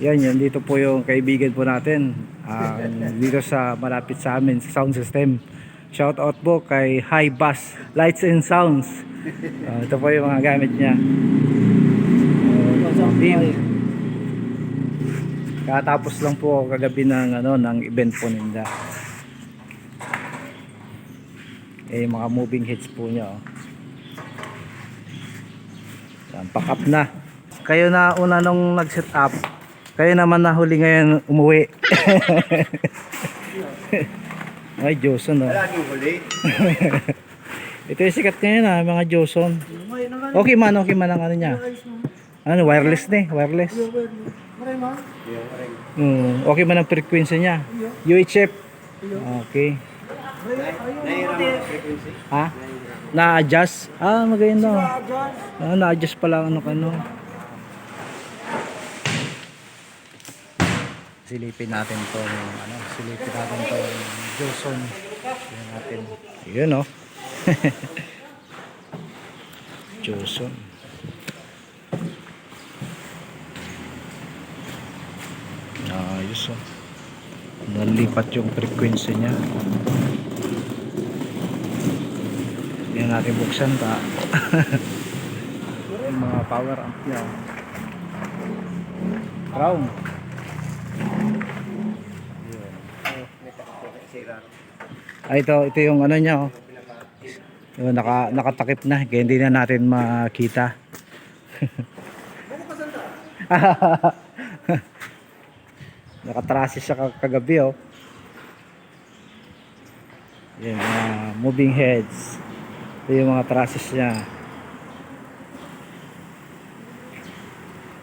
Yan dito po yung kaibigan po natin. Dito sa malapit sa amin sa sound system. Shout out po kay High Bass Lights and Sounds. Ito po yung mga gamit niya. Katapos lang po ako kagabi ng event po nila. Mga moving heads po niya. Pack up na. Kayo na una nung nag-set up. Kayo naman na huli ngayon umuwi. Ay, Joson oh. Laging huli. Ito yung sikat ngayon mga Joson. Okay man ang ano niya. Ano, wireless na wireless. Okay man ang frequency niya. UHF. Okay. Ha? Na-adjust? Maganda. Na-adjust pala ano. Silipin natin to Joson. Tingnan natin. Yun oh. Joson. Ayos oh. Nalipat yung frequency niya. Tingnan natin buksan ta. Yung mga power amp niya. Crown. Ito yung ano niya oh. Yung nakatakip na kaya hindi na natin makita. Nakatrasis siya kagabi oh. Yan, moving heads. Ito yung mga traces niya.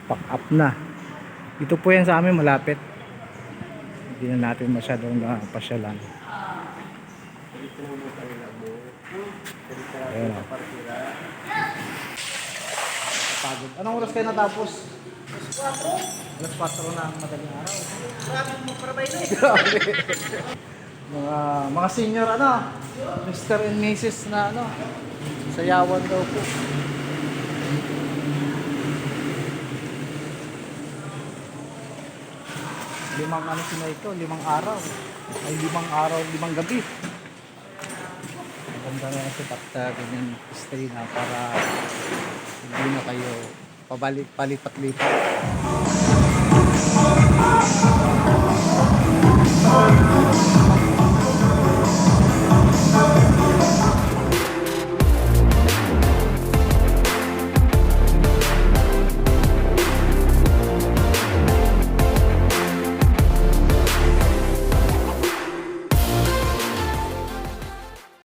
Pack up na. Ito po yan sa amin malapit. Hindi na natin masyadong napasyalan. Ayan o. Pagod. Anong oras kayo natapos? Alas 4 na ang madaling araw. Maraming mo para ba ito? Mga senior Mr. and Mrs. na sayawan daw po. Limang araw. Ay 5 araw, 5 gabi. Maganda na yung setup ganyan stay na para hindi na kayo palipat-lipat.